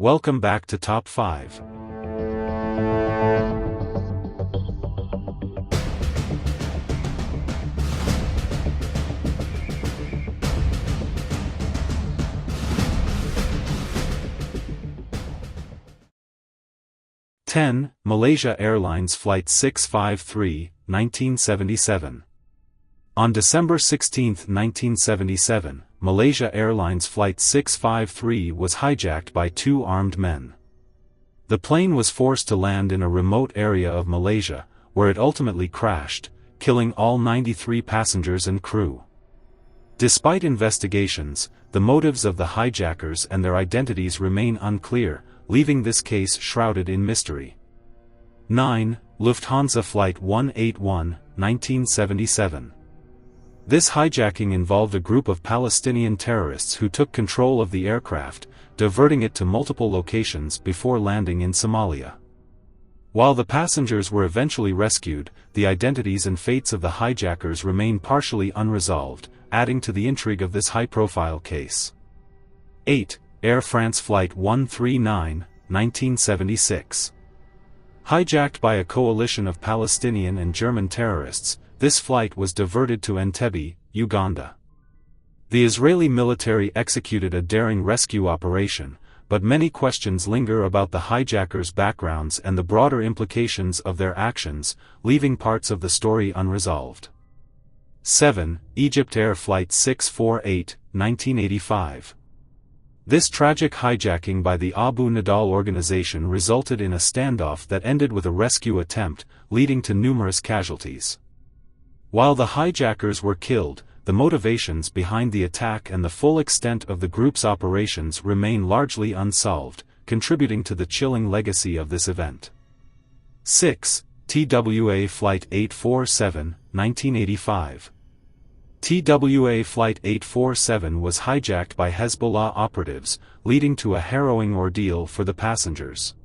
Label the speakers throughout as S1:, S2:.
S1: Welcome back to Top 5. (10) Malaysia Airlines Flight 653, 1977. On December 16, 1977, Malaysia Airlines Flight 653 was hijacked by two armed men. The plane was forced to land in a remote area of Malaysia, where it ultimately crashed, killing all 93 passengers and crew. Despite investigations, the motives of the hijackers and their identities remain unclear, leaving this case shrouded in mystery. 9. Lufthansa Flight 181, 1977. This hijacking involved a group of Palestinian terrorists who took control of the aircraft, diverting it to multiple locations before landing in Somalia. While the passengers were eventually rescued, the identities and fates of the hijackers remain partially unresolved, adding to the intrigue of this high-profile case. 8. Air France Flight 139, 1976. Hijacked by a coalition of Palestinian and German terrorists, this flight was diverted to Entebbe, Uganda. The Israeli military executed a daring rescue operation, but many questions linger about the hijackers' backgrounds and the broader implications of their actions, leaving parts of the story unresolved. 7. Egypt Air Flight 648, 1985. This tragic hijacking by the Abu Nidal organization resulted in a standoff that ended with a rescue attempt, leading to numerous casualties. While the hijackers were killed, the motivations behind the attack and the full extent of the group's operations remain largely unsolved, contributing to the chilling legacy of this event. 6. TWW Flight 847, 1985. TWW Flight 847 was hijacked by Hezbollah operatives, leading to a harrowing ordeal for the passengers.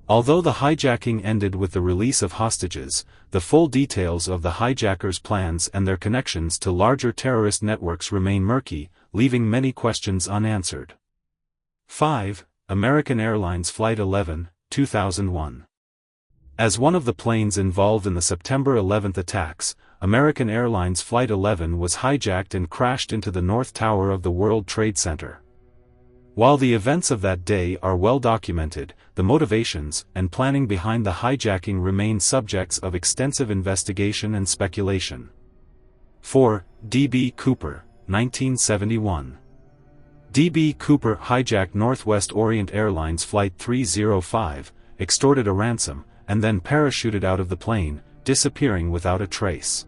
S1: Although the hijacking ended with the release of hostages, the full details of the hijackers' plans and their connections to larger terrorist networks remain murky, leaving many questions unanswered. 5. American Airlines Flight 11, 2001. As one of the planes involved in the September 11 attacks, American Airlines Flight 11 was hijacked and crashed into the North Tower of the World Trade Center. While the events of that day are well documented, the motivations and planning behind the hijacking remain subjects of extensive investigation and speculation. 4. D.B. Cooper, 1971. D.B. Cooper hijacked Northwest Orient Airlines Flight 305, extorted a ransom, and then parachuted out of the plane, disappearing without a trace.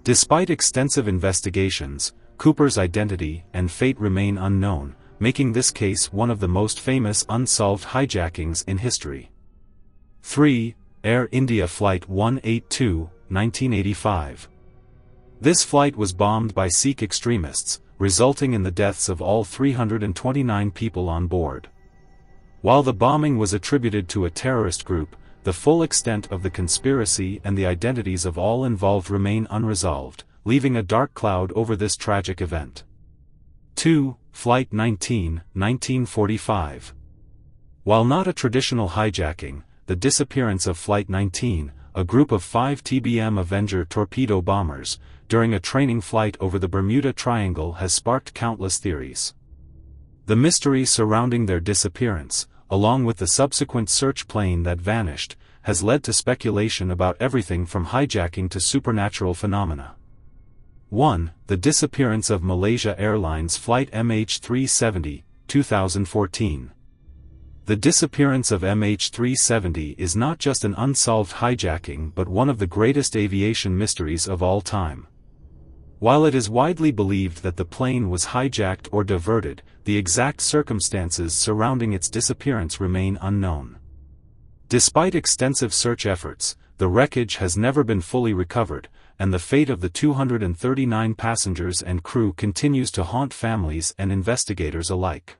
S1: Despite extensive investigations, Cooper's identity and fate remain unknown, making this case one of the most famous unsolved hijackings in history. 3. Air India Flight 182, 1985. This flight was bombed by Sikh extremists, resulting in the deaths of all 329 people on board. While the bombing was attributed to a terrorist group, the full extent of the conspiracy and the identities of all involved remain unresolved, leaving a dark cloud over this tragic event. 2. Flight 19, 1945. While not a traditional hijacking, the disappearance of Flight 19, a group of 5 TBM Avenger torpedo bombers, during a training flight over the Bermuda Triangle has sparked countless theories. The mystery surrounding their disappearance, along with the subsequent search plane that vanished, has led to speculation about everything from hijacking to supernatural phenomena. 1. The disappearance of Malaysia Airlines Flight MH370, 2014. The disappearance of MH370 is not just an unsolved hijacking but one of the greatest aviation mysteries of all time. While it is widely believed that the plane was hijacked or diverted, the exact circumstances surrounding its disappearance remain unknown. Despite extensive search efforts, the wreckage has never been fully recovered, and the fate of the 239 passengers and crew continues to haunt families and investigators alike.